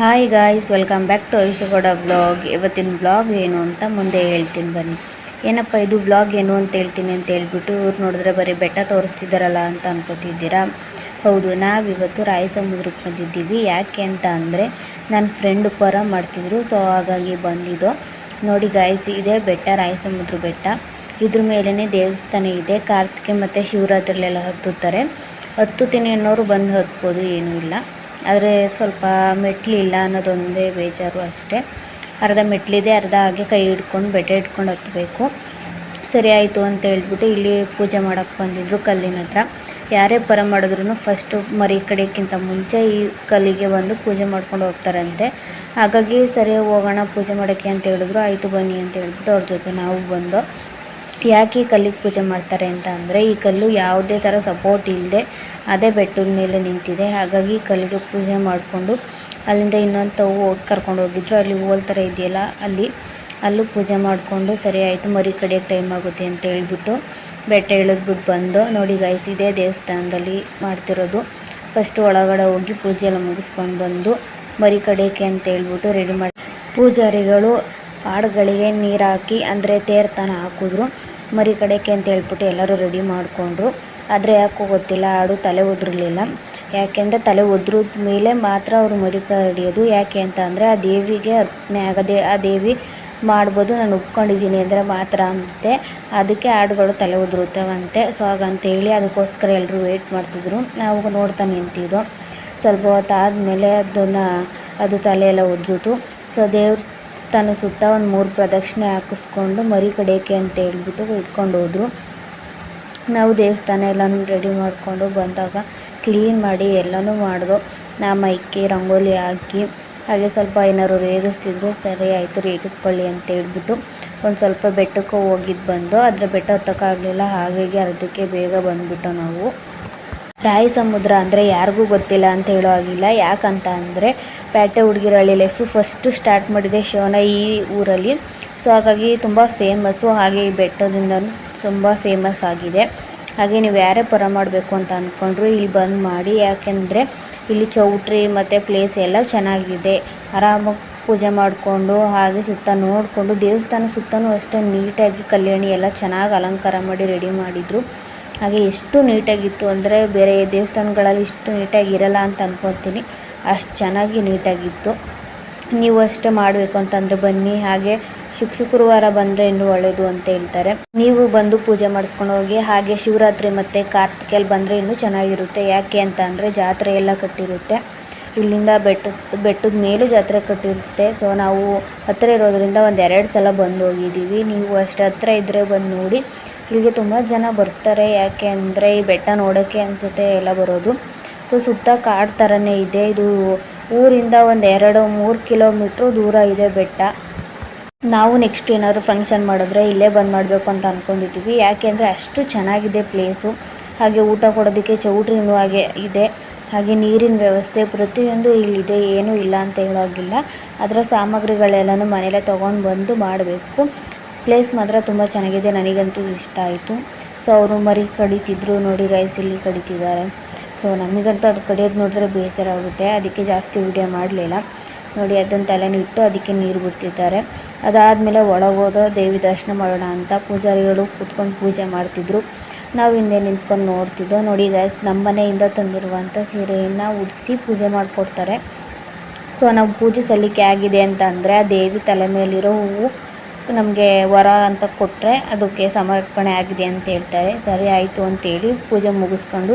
Hi guys, welcome back to Aishu Gowda vlog. ಇವತ್ತಿನ vlog ಏನು ಅಂತ ಮುಂದೆ ಹೇಳ್ತೀನಿ ಬನ್ನಿ. ಏನಪ್ಪ ಇದು ವ್ಲಾಗ್ ಏನು ಅಂತ ಹೇಳ್ತೀನಿ ಅಂತ ಹೇಳ್ಬಿಟ್ಟು ಇವ್ರು ನೋಡಿದ್ರೆ ಬರೀ ಬೆಟ್ಟ ತೋರಿಸ್ತಿದ್ದಾರಲ್ಲ ಅಂತ ಅನ್ಕೋತಿದ್ದೀರಾ. ಹೌದು, ನಾವಿವತ್ತು ರಾಯಸಮುದ್ರಕ್ಕೆ ಬಂದಿದ್ದೀವಿ. ಯಾಕೆ ಅಂತ ಅಂದರೆ ನನ್ನ ಫ್ರೆಂಡ್ ಪರ ಮಾಡ್ತಿದ್ರು, ಸೊ ಹಾಗಾಗಿ ಬಂದಿದ್ದು. ನೋಡಿ ಗಾಯ್ಸ್, ಇದೇ ಬೆಟ್ಟ ರಾಯಸಮುದ್ರ ಬೆಟ್ಟ. ಇದ್ರ ಮೇಲೇ ದೇವಸ್ಥಾನ ಇದೆ. ಕಾರ್ತಿಕೆ ಮತ್ತು ಶಿವರಾತ್ರಿಲೆಲ್ಲ ಹತ್ತುತ್ತಾರೆ. ಹತ್ತುತ್ತೀನಿ ಅನ್ನೋರು ಬಂದು ಹತ್ಬೋದು, ಏನೂ ಇಲ್ಲ. ಆದರೆ ಸ್ವಲ್ಪ ಮೆಟ್ಲಿಲ್ಲ ಅನ್ನೋದೊಂದೇ ಬೇಜಾರು ಅಷ್ಟೇ. ಅರ್ಧ ಮೆಟ್ಲಿದೆ, ಅರ್ಧ ಹಾಗೆ ಕೈ ಹಿಡ್ಕೊಂಡು ಬೆಟ್ಟ ಹಿಡ್ಕೊಂಡು ಹತ್ತಬೇಕು. ಸರಿ ಆಯಿತು ಅಂತ ಹೇಳ್ಬಿಟ್ಟು ಇಲ್ಲಿ ಪೂಜೆ ಮಾಡೋಕ್ಕೆ ಬಂದಿದ್ದರು ಕಲ್ಲಿನ ಹತ್ರ. ಯಾರೇ ಪರ ಮಾಡಿದ್ರು ಫಸ್ಟು ಮರಿ ಕಡೆಯಕ್ಕಿಂತ ಮುಂಚೆ ಈ ಕಲ್ಲಿಗೆ ಬಂದು ಪೂಜೆ ಮಾಡ್ಕೊಂಡು ಹೋಗ್ತಾರಂತೆ. ಹಾಗಾಗಿ ಸರಿ ಹೋಗೋಣ ಪೂಜೆ ಮಾಡೋಕ್ಕೆ ಅಂತ ಹೇಳಿದ್ರು. ಆಯಿತು ಬನ್ನಿ ಅಂತ ಹೇಳ್ಬಿಟ್ಟು ಅವ್ರ ಜೊತೆ ನಾವು ಬಂದು. ಯಾಕೆ ಈ ಕಲ್ಲಿಗೆ ಪೂಜೆ ಮಾಡ್ತಾರೆ ಅಂತ ಅಂದರೆ ಈ ಕಲ್ಲು ಯಾವುದೇ ಥರ ಸಪೋರ್ಟ್ ಇಲ್ಲದೆ ಅದೇ ಬೆಟ್ಟದ ಮೇಲೆ ನಿಂತಿದೆ. ಹಾಗಾಗಿ ಕಲ್ಲಿಗೆ ಪೂಜೆ ಮಾಡಿಕೊಂಡು ಅಲ್ಲಿಂದ ಇನ್ನೊಂದು ತಾವು ಹೋಗಿ ಕರ್ಕೊಂಡು ಹೋಗಿದ್ರು. ಅಲ್ಲಿ ಹೋಲ್ ಥರ ಇದೆಯಲ್ಲ, ಅಲ್ಲೂ ಪೂಜೆ ಮಾಡಿಕೊಂಡು ಸರಿ ಆಯಿತು, ಮರಿ ಕಡಿಯೋಕ್ಕೆ ಟೈಮ್ ಆಗುತ್ತೆ ಅಂತ ಹೇಳ್ಬಿಟ್ಟು ಬೆಟ್ಟ ಇಳಿದ್ಬಿಟ್ಟು ಬಂದು. ನೋಡಿ ಗಾಯ್ಸ್, ಇದೇ ದೇವಸ್ಥಾನದಲ್ಲಿ ಮಾಡ್ತಿರೋದು. ಫಸ್ಟು ಒಳಗಡೆ ಹೋಗಿ ಪೂಜೆ ಎಲ್ಲ ಮುಗಿಸ್ಕೊಂಡು ಬಂದು ಮರಿ ಕಡಿಯೋಕ್ಕೆ ಅಂತ ಹೇಳ್ಬಿಟ್ಟು ರೆಡಿ ಮಾಡಿ ಪೂಜಾರಿಗಳು ಆಡುಗಳಿಗೆ ನೀರು ಹಾಕಿ ಅಂದರೆ ತೇರ್ತಾನ ಹಾಕಿದ್ರು. ಮರಿ ಕಡೆಗೆ ಅಂತ ಹೇಳ್ಬಿಟ್ಟು ಎಲ್ಲರೂ ರೆಡಿ ಮಾಡಿಕೊಂಡ್ರು. ಆದರೆ ಯಾಕೋ ಗೊತ್ತಿಲ್ಲ, ಆಡು ತಲೆ ಒದ್ರಿರಲಿಲ್ಲ. ಯಾಕೆಂದರೆ ತಲೆ ಒದ್ರದ ಮೇಲೆ ಮಾತ್ರ ಅವರು ಮರಿ ಕಡಿಯೋದು. ಯಾಕೆ ಅಂತ ಅಂದರೆ ಆ ದೇವಿಗೆ ಅರ್ಪಣೆ ಆಗದೆ, ಆ ದೇವಿ ಮಾಡ್ಬೋದು, ನಾನು ಒಪ್ಕೊಂಡಿದ್ದೀನಿ ಅಂದರೆ ಮಾತ್ರ ಅಂತೆ. ಅದಕ್ಕೆ ಆಡುಗಳು ತಲೆ ಒದ್ರುತ್ತವಂತೆ. ಸೊ ಹಾಗಂತೇಳಿ ಅದಕ್ಕೋಸ್ಕರ ಎಲ್ಲರೂ ವೆಯ್ಟ್ ಮಾಡ್ತಿದ್ರು. ನಾವು ನೋಡ್ತಾ ನಿಂತಿದ್ದೋ. ಸ್ವಲ್ಪ ಹೊತ್ತಾದಮೇಲೆ ಅದು ತಲೆಯೆಲ್ಲ ಒದ್ರಿತು. ಸೊ ದೇವಸ್ಥಾನ ಸುತ್ತ ಒಂದು 3 ಪ್ರದಕ್ಷಿಣೆ ಹಾಕಿಸ್ಕೊಂಡು ಮರಿ ಕಡಿಯೋಕ್ಕೆ ಅಂತ ಹೇಳ್ಬಿಟ್ಟು ಇಟ್ಕೊಂಡು ಹೋದರು. ನಾವು ದೇವಸ್ಥಾನ ಎಲ್ಲನೂ ರೆಡಿ ಮಾಡಿಕೊಂಡು ಬಂದಾಗ ಕ್ಲೀನ್ ಮಾಡಿ ಎಲ್ಲನೂ ಮಾಡಿದ್ರು. ಮೈಕಿ ರಂಗೋಲಿ ಹಾಕಿ ಹಾಗೆ ಸ್ವಲ್ಪ ಏನಾದ್ರು ರೇಗಿಸ್ತಿದ್ರು. ಸರಿ ಆಯಿತು, ರೇಗಿಸ್ಕೊಳ್ಳಿ ಅಂತ ಹೇಳ್ಬಿಟ್ಟು ಒಂದು ಸ್ವಲ್ಪ ಬೆಟ್ಟಕ್ಕೆ ಹೋಗಿದ್ದು ಬಂದು. ಆದರೆ ಬೆಟ್ಟ ಹತ್ತಕ್ಕಾಗಲಿಲ್ಲ, ಹಾಗಾಗಿ ಅರ್ಧಕ್ಕೆ ಬೇಗ ಬಂದುಬಿಟ್ಟು ನಾವು. ರಾಯಸಮುದ್ರ ಅಂದರೆ ಯಾರಿಗೂ ಗೊತ್ತಿಲ್ಲ ಅಂತ ಹೇಳೋ ಆಗಿಲ್ಲ. ಯಾಕಂತ ಅಂದರೆ ಪೇಟೆ ಹುಡುಗಿರಳ್ಳಿ ಲೈಫು ಫಸ್ಟು ಸ್ಟಾರ್ಟ್ ಮಾಡಿದೆ ಶಿವನ ಈ ಊರಲ್ಲಿ. ಸೊ ಹಾಗಾಗಿ ತುಂಬ ಫೇಮಸ್ಸು. ಹಾಗೆ ಈ ಬೆಟ್ಟದಿಂದ ತುಂಬ ಫೇಮಸ್ ಆಗಿದೆ. ಹಾಗೆ ನೀವು ಯಾರೇ ಪರ ಮಾಡಬೇಕು ಅಂತ ಅಂದ್ಕೊಂಡ್ರು ಇಲ್ಲಿ ಬಂದು ಮಾಡಿ. ಯಾಕೆಂದರೆ ಇಲ್ಲಿ ಚೌಟ್ರಿ ಮತ್ತು ಪ್ಲೇಸ್ ಎಲ್ಲ ಚೆನ್ನಾಗಿದೆ. ಆರಾಮಾಗಿ ಪೂಜೆ ಮಾಡಿಕೊಂಡು ಹಾಗೆ ಸುತ್ತ ನೋಡಿಕೊಂಡು, ದೇವಸ್ಥಾನ ಸುತ್ತಲೂ ಅಷ್ಟೇ ನೀಟಾಗಿ ಕಲ್ಯಾಣಿ ಎಲ್ಲ ಚೆನ್ನಾಗಿ ಅಲಂಕಾರ ಮಾಡಿ ರೆಡಿ ಮಾಡಿದರು. ಹಾಗೆ ಎಷ್ಟು ನೀಟಾಗಿತ್ತು ಅಂದರೆ ಬೇರೆ ದೇವಸ್ಥಾನಗಳಲ್ಲಿ ಇಷ್ಟು ನೀಟಾಗಿ ಇರಲ್ಲ ಅಂತ ಅನ್ಕೊತೀನಿ. ಅಷ್ಟು ಚೆನ್ನಾಗಿ ನೀಟಾಗಿತ್ತು. ನೀವು ಅಷ್ಟೇ ಮಾಡಬೇಕು ಅಂತಂದರೆ ಬನ್ನಿ. ಹಾಗೆ ಶುಕ್ರವಾರ ಬಂದರೆ ಇನ್ನೂ ಒಳ್ಳೆಯದು ಅಂತ ಹೇಳ್ತಾರೆ. ನೀವು ಬಂದು ಪೂಜೆ ಮಾಡಿಸ್ಕೊಂಡು ಹೋಗಿ. ಹಾಗೆ ಶಿವರಾತ್ರಿ ಮತ್ತು ಕಾರ್ತಿಕೆಯಲ್ಲಿ ಬಂದರೆ ಇನ್ನೂ ಚೆನ್ನಾಗಿರುತ್ತೆ. ಯಾಕೆ ಅಂತ ಅಂದರೆ ಜಾತ್ರೆ ಎಲ್ಲ ಕಟ್ಟಿರುತ್ತೆ. ಇಲ್ಲಿಂದ ಬೆಟ್ಟದ ಮೇಲೂ ಜಾತ್ರೆ ಕಟ್ಟಿರುತ್ತೆ. ಸೊ ನಾವು ಹತ್ತಿರ ಇರೋದ್ರಿಂದ 1-2 ಸಲ ಬಂದು ಹೋಗಿದ್ದೀವಿ. ನೀವು ಅಷ್ಟು ಹತ್ತಿರ ಇದ್ದರೆ ಬಂದು ನೋಡಿ. ಇಲ್ಲಿಗೆ ತುಂಬ ಜನ ಬರ್ತಾರೆ. ಯಾಕೆ ಅಂದರೆ ಈ ಬೆಟ್ಟ ನೋಡೋಕ್ಕೆ ಅನಿಸುತ್ತೆ ಎಲ್ಲ ಬರೋದು. ಸೊ ಸುತ್ತ ಕಾಡು ಥರನೇ ಇದೆ. ಇದು ಊರಿಂದ 1-2-3 ಕಿಲೋಮೀಟ್ರ್ ದೂರ ಇದೆ ಬೆಟ್ಟ. ನಾವು ನೆಕ್ಸ್ಟ್ ಏನಾದರೂ ಫಂಕ್ಷನ್ ಮಾಡಿದ್ರೆ ಇಲ್ಲೇ ಬಂದು ಮಾಡಬೇಕು ಅಂತ ಅಂದ್ಕೊಂಡಿದ್ದೀವಿ. ಯಾಕೆ ಅಂದರೆ ಅಷ್ಟು ಚೆನ್ನಾಗಿದೆ ಪ್ಲೇಸು. ಹಾಗೆ ಊಟ ಕೊಡೋದಕ್ಕೆ ಚೌಟ್ರಿನೂ ಹಾಗೆ ಇದೆ. ಹಾಗೆ ನೀರಿನ ವ್ಯವಸ್ಥೆ ಪ್ರತಿಯೊಂದು ಇಲ್ಲಿದೆ. ಏನೂ ಇಲ್ಲ ಅಂತ ಹೇಳೋಗಿಲ್ಲ. ಅದರ ಸಾಮಗ್ರಿಗಳೆಲ್ಲನೂ ಮನೇಲೇ ತೊಗೊಂಡು ಬಂದು ಮಾಡಬೇಕು. ಪ್ಲೇಸ್ ಮಾತ್ರ ತುಂಬ ಚೆನ್ನಾಗಿದೆ, ನನಗಂತೂ ಇಷ್ಟ ಆಯಿತು. ಸೊ ಅವರು ಮರಿ ಕಡಿತಿದ್ರು. ನೋಡಿ ಗೈಸ್, ಇಲ್ಲಿ ಕಡಿತಿದ್ದಾರೆ. ಸೊ ನಮಗಂತೂ ಅದು ಕಡಿಯೋದು ನೋಡಿದ್ರೆ ಬೇಸರಾಗುತ್ತೆ. ಅದಕ್ಕೆ ಜಾಸ್ತಿ ವಿಡಿಯೋ ಮಾಡಲಿಲ್ಲ. ನೋಡಿ ಅದನ್ನು ತಲೆನಿಟ್ಟು ಅದಕ್ಕೆ ನೀರು ಬಿಡ್ತಿದ್ದಾರೆ. ಅದಾದಮೇಲೆ ಒಳಗೋದೋ ದೇವಿ ದರ್ಶನ ಮಾಡೋಣ ಅಂತ ಪೂಜಾರಿಗಳು ಕೂತ್ಕೊಂಡು ಪೂಜೆ ಮಾಡ್ತಿದ್ರು. ನಾವು ಹಿಂದೆ ನಿಂತ್ಕೊಂಡು ನೋಡ್ತಿದ್ದೋ. ನೋಡಿ ಗೈಸ್, ನಮ್ಮ ಮನೆಯಿಂದ ತಂದಿರುವಂಥ ಸೀರೆಯನ್ನು ಉಡಿಸಿ ಪೂಜೆ ಮಾಡಿಕೊಡ್ತಾರೆ. ಸೊ ನಾವು ಪೂಜೆ ಸಲ್ಲಿಕೆ ಆಗಿದೆ ಅಂತ ಅಂದರೆ ಆ ದೇವಿ ತಲೆ ಮೇಲಿರೋ ಹೂವು ನಮಗೆ ವರ ಅಂತ ಕೊಟ್ಟರೆ ಅದಕ್ಕೆ ಸಮರ್ಪಣೆ ಆಗಿದೆ ಅಂತ ಹೇಳ್ತಾರೆ. ಸರಿ ಆಯಿತು ಅಂತೇಳಿ ಪೂಜೆ ಮುಗಿಸ್ಕೊಂಡು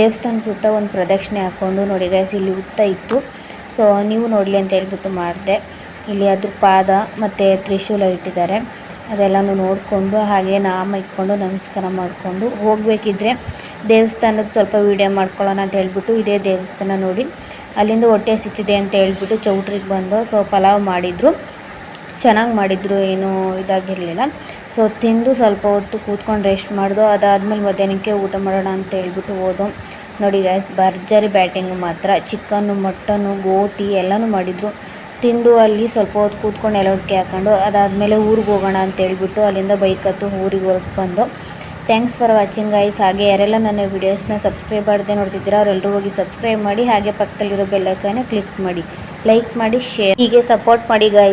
ದೇವಸ್ಥಾನ ಸುತ್ತ ಒಂದು ಪ್ರದಕ್ಷಿಣೆ ಹಾಕ್ಕೊಂಡು. ನೋಡಿ ಗೈಸ್, ಇಲ್ಲಿ ಹುತ್ತ ಇತ್ತು. ಸೊ ನೀವು ನೋಡಲಿ ಅಂತ ಹೇಳ್ಬಿಟ್ಟು ಮಾಡಿದೆ. ಇಲ್ಲಿ ಅದ್ರ ಪಾದ ಮತ್ತು ತ್ರಿಶೂಲ ಇಟ್ಟಿದ್ದಾರೆ. ಅದೆಲ್ಲನೂ ನೋಡಿಕೊಂಡು ಹಾಗೆ ನಾಮ ಇಟ್ಕೊಂಡು ನಮಸ್ಕಾರ ಮಾಡಿಕೊಂಡು ಹೋಗಬೇಕಿದ್ರೆ ದೇವಸ್ಥಾನದ ಸ್ವಲ್ಪ ವೀಡಿಯೋ ಮಾಡ್ಕೊಳ್ಳೋಣ ಅಂತ ಹೇಳ್ಬಿಟ್ಟು ಇದೇ ದೇವಸ್ಥಾನ ನೋಡಿ. ಅಲ್ಲಿಂದ ಹೊಟ್ಟೆ ಹಸಿತಿದೆ ಅಂತ ಹೇಳ್ಬಿಟ್ಟು ಚೌಟ್ರಿಗೆ ಬಂದು. ಸೊ ಪಲಾವ್ ಮಾಡಿದರು, ಚೆನ್ನಾಗಿ ಮಾಡಿದರು, ಏನೂ ಇದಾಗಿರಲಿಲ್ಲ. ಸೊ ತಿಂದು ಸ್ವಲ್ಪ ಹೊತ್ತು ಕೂತ್ಕೊಂಡು ರೆಸ್ಟ್ ಮಾಡಿದೋ. ಅದಾದಮೇಲೆ ಮಧ್ಯಾಹ್ನಕ್ಕೆ ಊಟ ಮಾಡೋಣ ಅಂತ ಹೇಳ್ಬಿಟ್ಟು ಹೋದೋ. ನೋಡಿ ಗೈಸ್, ಭರ್ಜರಿ ಬ್ಯಾಟಿಂಗು ಮಾತ್ರ. ಚಿಕನ್ನು, ಮಟನ್ನು, ಗೋಟಿ ಎಲ್ಲನೂ ಮಾಡಿದರು. ತಿಂದು ಅಲ್ಲಿ ಸ್ವಲ್ಪ ಹೊತ್ತು ಕೂತ್ಕೊಂಡು ಎಲ್ಲೊಟ್ಟಿಗೆ ಹಾಕೊಂಡು ಅದಾದಮೇಲೆ ಊರಿಗೆ ಹೋಗೋಣ ಅಂತ ಹೇಳ್ಬಿಟ್ಟು ಅಲ್ಲಿಂದ ಬೈಕ್ ಹತ್ತು ಊರಿಗೆ ಹೊರಟು ಬಂದು. Thanks for watching guys. ಹಾಗೆ ಯಾರೆಲ್ಲ ನನ್ನ ವೀಡಿಯೋಸ್ನ ಸಬ್ಸ್ಕ್ರೈಬ್ ಮಾಡದೆ ನೋಡ್ತಿದ್ದೀರಾ ಅವರೆಲ್ಲರೂ ಹೋಗಿ ಸಬ್ಸ್ಕ್ರೈಬ್ ಮಾಡಿ. ಹಾಗೆ ಪಕ್ಕದಲ್ಲಿರೋ ಬೆಲ್ ಐಕಾನ್ನ ಕ್ಲಿಕ್ ಮಾಡಿ. ಲೈಕ್ ಮಾಡಿ, ಶೇರ್ ಹೀಗೆ ಸಪೋರ್ಟ್ ಮಾಡಿ ಗಾಯ್ಸ್.